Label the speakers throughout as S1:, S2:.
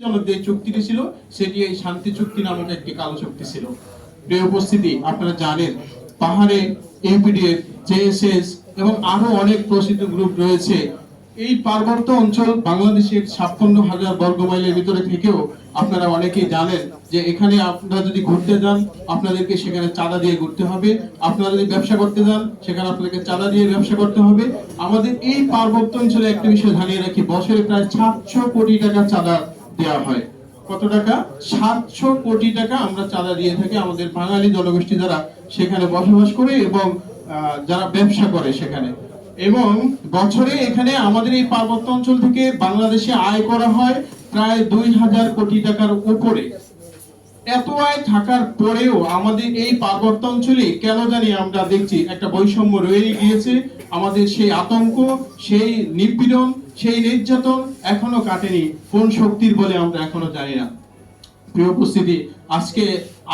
S1: জনক যে চুক্তিটি ছিল সেটি এই শান্তি চুক্তি নামক একটি কালো চুক্তি ছিল। প্রিয় উপস্থিতি, আপনারা জানেন পাহাড়ে ইউপিডিএফ, জেএসএস এবং আরো অনেক প্রসিদ্ধ গ্রুপ রয়েছে। এই পার্বত্য অঞ্চল বাংলাদেশের 56,000 বর্গ মাইলের ভিতরে থেকেও আপনারা অনেকেই জানেন যে এখানে আপনারা যদি ঘুরতে যান আপনাদেরকে সেখানে চাঁদা দিয়ে ঘুরতে হবে, আপনারা যদি ব্যবসা করতে যান সেখানে আপনাদেরকে চাঁদা দিয়ে ব্যবসা করতে হবে। আমাদের এই পার্বত্য অঞ্চলে একটা বিষয় জানিয়ে রাখি, বছরে প্রায় 700 কোটি টাকা চাঁদা দেওয়া হয়। কত টাকা? 700 কোটি টাকা আমরা চাঁদা দিয়ে থাকি আমাদের বাঙালি জনগোষ্ঠী যারা সেখানে বসবাস করে এবং যারা ব্যবসা করে সেখানে। এবং বছরে এখানে আমাদের এই পার্বত্য অঞ্চল থেকে বাংলাদেশে আয় করা হয় প্রায় 2000 কোটি টাকার উপরে। এত আয় থাকার পরেও আমাদের এই পার্বত্য অঞ্চলে কেন জানি আমরা দেখছি একটা বৈষম্য রয়ে গিয়েছে। আমাদের সেই আতঙ্ক, সেই নিপীড়ন, সেই নির্যাতন এখনো কাটেনি। কোন শক্তির বলে আমরা এখনো জানি না। প্রিয় উপস্থিতি, আজকে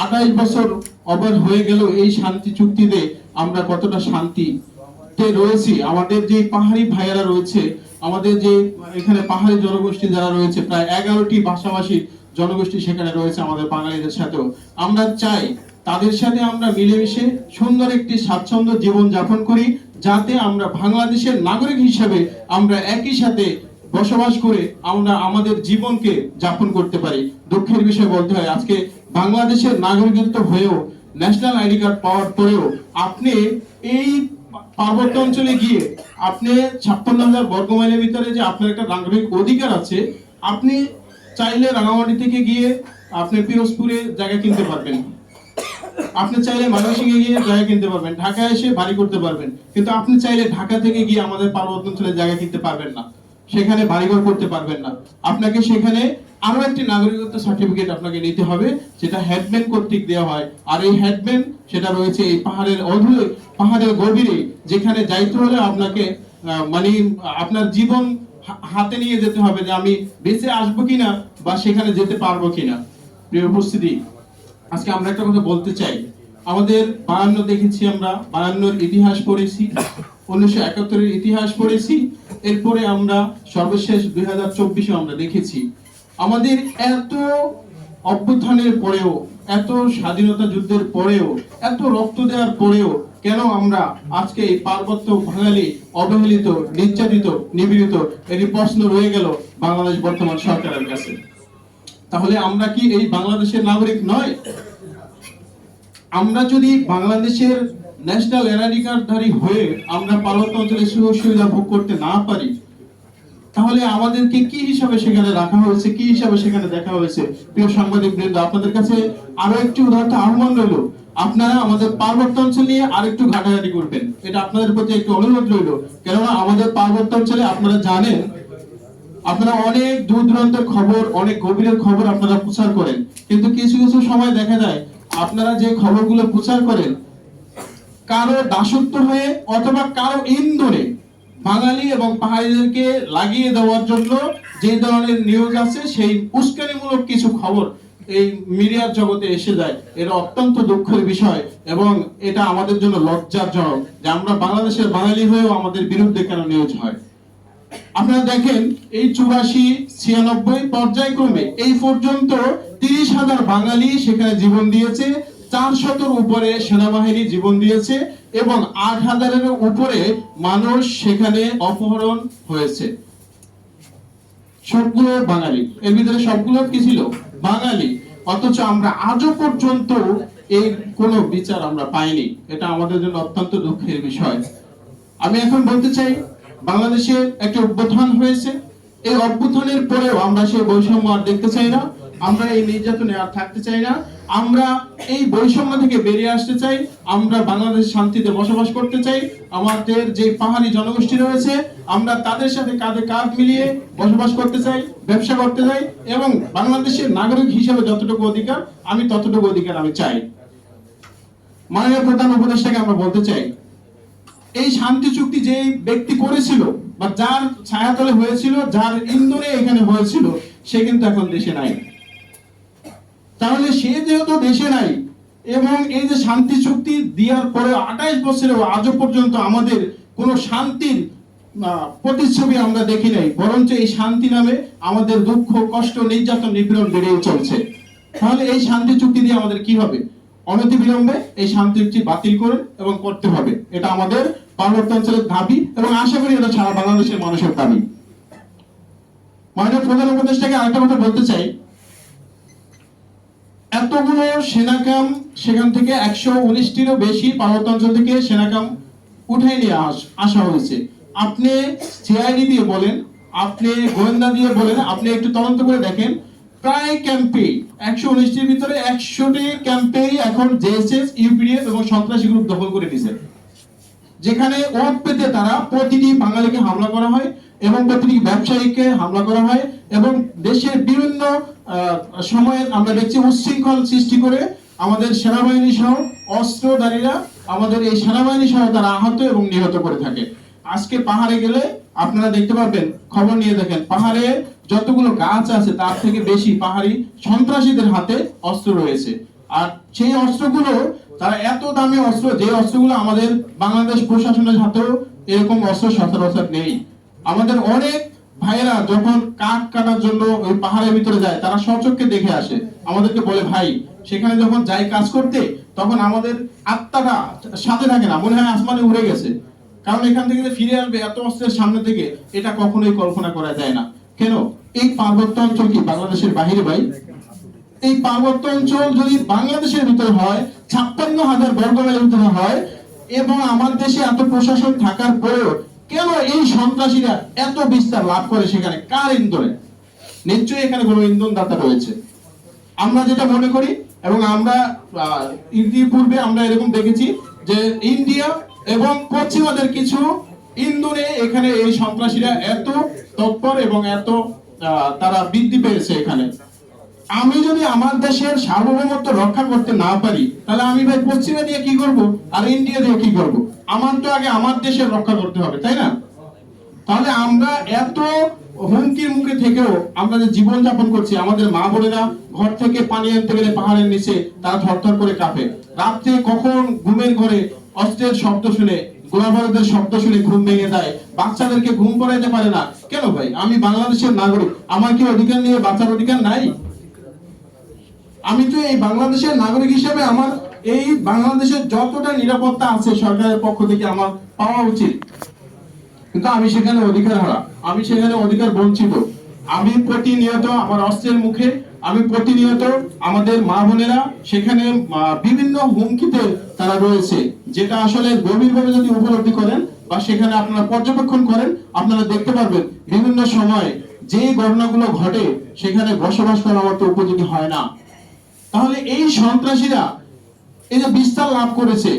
S1: 28 বছর অবাধ হয়ে গেল এই শান্তি চুক্তিতে আমরা কতটা শান্তিতে রয়েছি। আমাদের যে পাহাড়ি ভাইয়েরা রয়েছে, আমাদের যে এখানে পাহাড়ি জনগোষ্ঠী যারা রয়েছে, প্রায় 11টি ভাষাভাষী জনগোষ্ঠী সেখানে রয়েছে আমাদের বাঙালিদের সাথেও। আমরা চাই তাদের সাথে আমরা মিলেমিশে সুন্দর একটি স্বাচ্ছন্দ্য জীবন যাপন করি, যাতে আমরা বাংলাদেশের নাগরিক হিসেবে আমরা একই সাথে বসবাস করে আমরা আমাদের জীবনকে যাপন করতে পারি। দুঃখের বিষয় বলতে হয়, আজকে বাংলাদেশের নাগরিকত্ব হয়েও, ন্যাশনাল আইডি কার্ড পাওয়ার পরেও আপনি এই পার্বত্য অঞ্চলে গিয়ে আপনি 56,000 বর্গ মাইলের ভিতরে যে আপনার একটা নাগরিক অধিকার আছে, আপনি চাইলে রাঙামাটি থেকে গিয়ে আপনি পিরোজপুরে জায়গা কিনতে পারবেন, আপনি চাইলে ময়মনসিংহে গিয়ে জায়গা কিনতে পারবেন, ঢাকায় এসে বাড়ি করতে পারবেন। কিন্তু আপনি চাইলে ঢাকা থেকে গিয়ে আমাদের পার্বত্য অঞ্চলে জায়গা কিনতে পারবেন না, সেখানে বাড়িঘর করতে পারবেন না। আপনাকে সেখানে আরো একটি নাগরিকত্ব সার্টিফিকেট আপনাকে নিতে হবে, যেটা হেডম্যান কর্তৃক দেওয়া হয়। আর এই হেডম্যান সেটা রয়েছে এই পাহাড়ের অধুরে, পাহাড়ের গভীরে, যেখানে যাইতে হলে আপনাকে মানে আপনার জীবন হাতে নিয়ে যেতে হবে যে আমি বেঁচে আসবো কিনা বা সেখানে যেতে পারবো কিনা। প্রিয় উপস্থিতি, আজকে আমরা একটা কথা বলতে চাই। আমাদের 52 দেখেছি, আমরা 52-র ইতিহাস পড়েছি, 1971-এর ইতিহাস পড়েছি, এরপরে আমরা সর্বশেষ 2024-এ আমরা দেখেছি। আমাদের এত অভ্যুত্থানের পরেও, এত স্বাধীনতা যুদ্ধের পরেও, এত রক্ত দেওয়ার পরেও কেন আমরা আজকে এই পার্বত্য বাঙালি অবহেলিত, নির্যাতিত, নিপীড়িত? এর প্রশ্ন রয়ে গেল বাংলাদেশ বর্তমান সরকারের কাছে। তাহলে আমরা কি এই বাংলাদেশের নাগরিক নয়? আমরা যদি বাংলাদেশের ন্যাশনাল আইডি কার্ডধারী হয়ে আমরা পার্বত্য অঞ্চলে সুযোগ সুবিধা ভোগ করতে না পারি, তাহলে আমাদেরকে কি হিসাবে সেখানে রাখা হয়েছে, কি হিসাবে সেখানে দেখা হয়েছে? প্রিয় সাংবাদিক বৃন্দ, আপনাদের কাছে আরো একটি উদাহরণ আহ্বান রইল, আপনারা আমাদের পার্বত্য অঞ্চল নিয়ে আরেকটু ঘাটাঘাটি করবেন। এটা আপনাদের প্রতি একটু অনুরোধ রইল। কেননা আমাদের পার্বত্য অঞ্চলে আপনারা জানেন, আপনারা অনেক দূর দূরান্তের খবর, অনেক গভীরের খবর আপনারা প্রচার করেন, কিন্তু কিছু কিছু সময় দেখা যায় আপনারা যে খবরগুলো প্রচার করেন কারো দাসত্ব হয়ে অথবা কারো ইন্ধনে বাঙালি এবং পাহাড়িদেরকে লাগিয়ে দেওয়ার জন্য যে ধরনের নিউজ আছে, সেই উস্কানিমূলক কিছু খবর এই মিডিয়ার জগতে এসে যায়। এটা অত্যন্ত দুঃখের বিষয় এবং এটা আমাদের জন্য লজ্জাজনক যে আমরা বাংলাদেশের বাঙালি হয়েও আমাদের বিরুদ্ধে কেন নিউজ হয়। আপনারা দেখেন এই 84-96 পর্যায়ক্রমে এই পর্যন্ত 30,000 বাঙালি সেখানে জীবন দিয়েছে, 400-র উপরে সেনাবাহিনী জীবন দিয়েছে এবং 8,000-এর উপরে মানুষ সেখানে অপহরণ হয়েছে। সবগুলো বাঙালি, এর ভিতরে সবগুলো কি ছিল? বাঙালি। অথচ আমরা আজও পর্যন্ত এর কোনো বিচার আমরা পাইনি। এটা আমাদের জন্য অত্যন্ত দুঃখের বিষয়। আমি এখন বলতে চাই, বাংলাদেশে একটা অভ্যুত্থান হয়েছে, এই অভ্যুত্থানের পরেও আমরা সেই বৈষম্য আর দেখতে চাই না, আমরা এই নির্যাতনে আর থাকতে চাই না, আমরা এই বৈষম্য থেকে বেরিয়ে আসতে চাই, আমরা বাংলাদেশ শান্তিতে বসবাস করতে চাই। আমাদের যে পাহাড়ি জনগোষ্ঠী রয়েছে আমরা তাদের সাথে কাঁধে কাঁধ মিলিয়ে বসবাস করতে চাই, ব্যবসা করতে চাই এবং বাংলাদেশের নাগরিক হিসেবে যতটুকু অধিকার আমি ততটুকু অধিকার আমি চাই। মাননীয় প্রধান উপদেষ্টাকে আমরা বলতে চাই, এই শান্তি চুক্তি যে ব্যক্তি করেছিল বা যার ছায়াতলে হয়েছিল, যার ইন্ধনে এখানে হয়েছিল, সে কিন্তু এখন দেশে নাই। তাহলে সে যেহেতু দেশে নাই এবং এই যে শান্তি চুক্তি দেওয়ার পরে 28 বছরেও আজও পর্যন্ত আমাদের কোনো শান্তির প্রতিচ্ছবি আমরা দেখি নাই, বরঞ্চ এই শান্তি নামে আমাদের দুঃখ, কষ্ট, নির্যাতন, নিপীড়ন বেড়েই চলছে। তাহলে এই শান্তি চুক্তি দিয়ে আমাদের কি হবে? অনতি বিলম্বে এই শান্তি চুক্তি বাতিল করে এবং করতে হবে। এটা আমাদের পার্বত্য অঞ্চলের দাবি এবং আশা করি এটা সারা বাংলাদেশের মানুষের দাবি। মাননীয় প্রধান উপদেষ্টাকে আরেকটা কথা বলতে চাই, এতগুলো সেনা ক্যাম্প, সেখান থেকে 119টিরও বেশি পার্বত্য অঞ্চল থেকে সেনা ক্যাম্প উঠাই নিয়ে আসা হয়েছে। আপনি সিআইডি দিয়ে বলেন, আপনি গোয়েন্দা দিয়ে বলেন, আপনি একটু তদন্ত করে দেখেন, প্রায় ক্যাম্পে 119টির ভিতরে 100টি ক্যাম্পেই এখন জেএসএস, ইউপিডিএফ এবং সন্ত্রাসী গ্রুপ দখল করে নিছে, যেখানে ওত পেতে তারা প্রতিটি বাঙালিকে হামলা করা হয় এবং প্রতিটি ব্যবসায়ীকে হামলা করা হয় এবং দেশের বিভিন্ন সময়ে আমরা দেখছি উচ্ছৃঙ্খল সৃষ্টি করে আমাদের সেনাবাহিনী সহ অস্ত্রধারীরা আমাদের এই সেনাবাহিনী সহ তারা আহত এবং নিহত করে থাকে। আজকে পাহাড়ে গেলে আপনারা দেখতে পারবেন, খবর নিয়ে দেখেন, পাহাড়ে যতগুলো গাছ আছে তার থেকে বেশি পাহাড়ি সন্ত্রাসীদের হাতে অস্ত্র রয়েছে। আর সেই অস্ত্রগুলো তারা এত দামি অস্ত্র, যে অস্ত্রগুলো আমাদের বাংলাদেশ প্রশাসনের হাতেও এরকম অস্ত্র সচরাচর নেই। আমাদের অনেক ভাইয়েরা যখন কাঠ কাটার জন্য ওই পাহাড়ের ভিতরে যায়, তারা সচক্ষে দেখে আসে, আমাদেরকে বলে ভাই সেখানে যখন যাই কাজ করতে তখন আমাদের আত্মাটা সাথে থাকে না, মনে হয় আসমানে উড়ে গেছে। কারণ এখান থেকে যে ফিরে আসবে এত অস্ত্রের সামনে থেকে, এটা কখনোই কল্পনা করা যায় না। কেন? এই পার্বত্য অঞ্চল কি বাংলাদেশের বাহিরে ভাই? এই পার্বত্য অঞ্চল যদি বাংলাদেশের ভিতরে হয়, 56,000 বর্গ মাইলের ভিতরে হয় এবং আমার দেশে এত প্রশাসন থাকার পরেও কেন এই সন্ত্রাসীরা এত বিস্তার লাভ করে সেখানে? কার ইন্ধনে? নিশ্চয়ই এখানে কোনো ইন্ধনদাতা রয়েছে। আমরা যেটা মনে করি, এবং আমরা ইতিপূর্বে আমরা এরকম দেখেছি যে ইন্ডিয়া এবং পশ্চিমাদের কিছু ইন্ধনে এখানে এই সন্ত্রাসীরা এত তৎপর এবং এত তারা বৃদ্ধি পেয়েছে এখানে। আমি যদি আমার দেশের সার্বভৌমত্ব রক্ষা করতে না পারি, তাহলে আমি ভাই পশ্চিমে দিয়ে কি করব আর ইন্ডিয়া দিয়ে কি করব? আমার তো আগে আমার দেশের রক্ষা করতে হবে, তাই না? তাহলে আমরা এত হুমকির মুখে থেকেও আমরা যে জীবন যাপন করছি, আমাদের মা বোনেরা ঘর থেকে পানি আনতে গেলে পাহাড়ের নিচে তারা থরথর করে কাঁপে, রাত্রে কখন ঘুমের ঘরে অস্ত্রের শব্দ শুনে, গোলাবারুদের শব্দ শুনে ঘুম ভেঙে যায়, বাচ্চাদেরকে ঘুম পড়াইতে পারে না। কেন ভাই? আমি বাংলাদেশের নাগরিক, আমার কি অধিকার নিয়ে বাঁচার অধিকার নাই? আমি তো এই বাংলাদেশের নাগরিক হিসেবে আমার এই বাংলাদেশের যতটা নিরাপত্তা আছে সরকারের পক্ষ থেকে আমার পাওয়া উচিত, কিন্তু আমি সেখানে অধিকার হারা, আমি সেখানে অধিকার বঞ্চিত। আমি প্রতিনিয়ত আমার অস্ত্রের মুখে, আমি প্রতিনিয়ত আমাদের মা বোনেরা সেখানে বিভিন্ন হুমকিতে তারা রয়েছে, যেটা আসলে গভীরভাবে যদি উপলব্ধি করেন বা সেখানে আপনারা পর্যবেক্ষণ করেন, আপনারা দেখতে পারবেন বিভিন্ন সময় যে ঘটনাগুলো ঘটে সেখানে বসবাস করার মতো উপযোগী হয় না। তাহলে এই সন্ত্রাসীরা এই যে বিস্তার লাভ করেছে,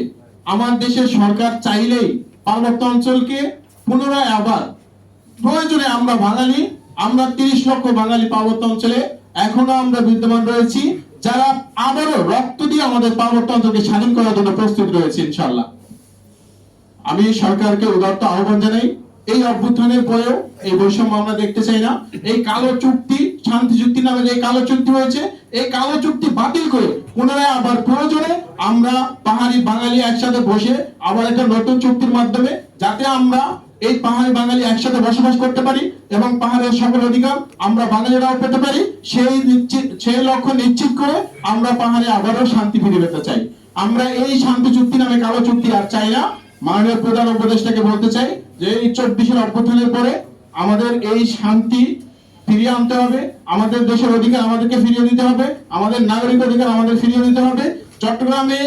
S1: আমার দেশের সরকার চাইলেই পার্বত্য অঞ্চলকে পুনরায় আবার প্রয়োজনে, আমরা বাঙালি, আমরা 30 লক্ষ বাঙালি পার্বত্য অঞ্চলে এখনো আমরা বিদ্যমান রয়েছি, যারা আবারও রক্ত দিয়ে আমাদের পার্বত্য অঞ্চলকে স্বাধীন করার জন্য প্রস্তুত রয়েছে ইনশাআল্লাহ। আমি সরকারকে উদাত্ত আহ্বান জানাই, এই অভ্যুত্থানের পরেও এই বৈষম্য আমরা দেখতে চাই না। এই কালো চুক্তি, শান্তি চুক্তি নামে যে কালো চুক্তি হয়েছে, এই কালো চুক্তি বাতিল করে পুনরায় আবার প্রয়োজনে আমরা পাহাড়ি বাঙালি একসাথে বসে আবার একটা নতুন চুক্তির মাধ্যমে, যাতে আমরা এই পাহাড়ি বাঙালি একসাথে বসবাস করতে পারি এবং পাহাড়ের সকল অধিকার আমরা বাঙালিরাও পেতে পারি, সেই লক্ষ্য নিশ্চিত করে আমরা পাহাড়ে আবারও শান্তি ফিরে পেতে চাই। আমরা এই শান্তি চুক্তি নামে কালো চুক্তি আর চাই না। মাননীয় প্রধান উপদেষ্টাকে বলতে চাই যে এই 24 অভ্যুত্থানের পরে আমাদের এই শান্তি ফিরিয়ে আনতে হবে, আমাদের দেশের অধিকার আমাদেরকে ফিরিয়ে দিতে হবে, আমাদের নাগরিক অধিকার আমাদের ফিরিয়ে দিতে হবে। চট্টগ্রামে,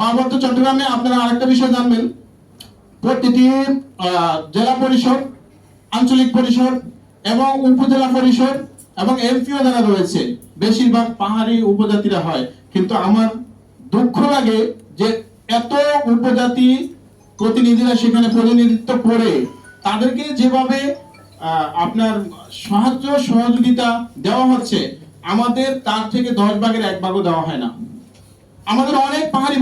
S1: পার্বত্য চট্টগ্রামে আপনারা আরেকটা বিষয় জানবেন, প্রতিটি জেলা পরিষদ, আঞ্চলিক পরিষদ এবং উপজেলা পরিষদ এবং এমপিও যারা রয়েছে বেশিরভাগ পাহাড়ি উপজাতিরা হয়। কিন্তু আমার দুঃখ লাগে যে এত উপজাতি প্রতিনিধিরা সেখানে প্রতিনিধিত্ব করে তাদেরকে যেভাবে আপনার সাহায্য সহযোগিতা দেওয়া হচ্ছে, আমাদের তার থেকে 10 ভাগের 1 ভাগও দেওয়া হয় না। আমাদের অনেক পাহাড়ি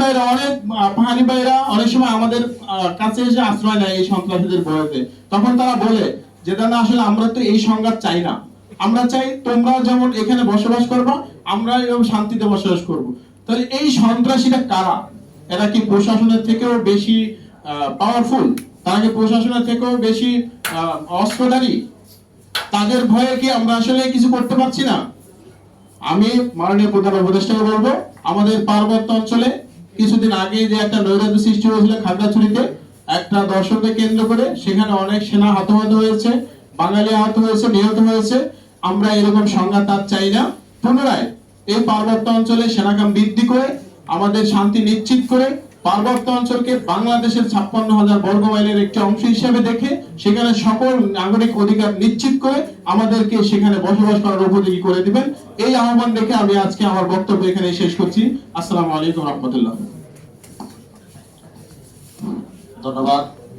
S1: ভাইরা অনেক সময় আমাদের কাছে এসে আশ্রয় নেয় এই সন্ত্রাসীদের ভয়তে। তখন তারা বলে যে দাদা আসলে আমরা তো এই সংঘাত চাই না, আমরা চাই তোমরা যেমন এখানে বসবাস করবা, আমরা এরকম শান্তিতে বসবাস করব। তাহলে এই সন্ত্রাসীরা কারা? এরা কি প্রশাসনের থেকেও বেশি পাওয়ারফুল? তারা কি প্রশাসনের থেকেও বেশি অস্ত্রধারী? তাদের ভয়ে কি আমরা আসলে কিছু করতে পারছি না? আমি মাননীয় প্রধান উপদেষ্টাকে বলবো, আমাদের পার্বত্য অঞ্চলে কিছুদিন আগে যে একটা নৈরাজ্য সৃষ্টি হয়েছিল খাগড়াছড়িতে, একটা দর্শককে কেন্দ্র করে, সেখানে অনেক সেনা হতাহত হয়েছে, বাঙালি আহত হয়েছে, নিহত হয়েছে। আমরা এরকম সংঘাত আর চাই না। পুনরায় এই পার্বত্য অঞ্চলে সেনা ক্যাম্প বৃদ্ধি করে আমাদের শান্তি নিশ্চিত করে পার্বত্য অঞ্চলকে বাংলাদেশের 56,000 বর্গ মাইলের একটি অংশ হিসেবে দেখে সেখানে সকল নাগরিক অধিকার নিশ্চিত করে আমাদেরকে সেখানে বসবাস করার উপযোগী করে দিবেন। এই আহ্বান রেখে আমি আজকে আমার বক্তব্য এখানে শেষ করছি। আসসালামু আলাইকুম রহমতুল্লাহ।
S2: ধন্যবাদ।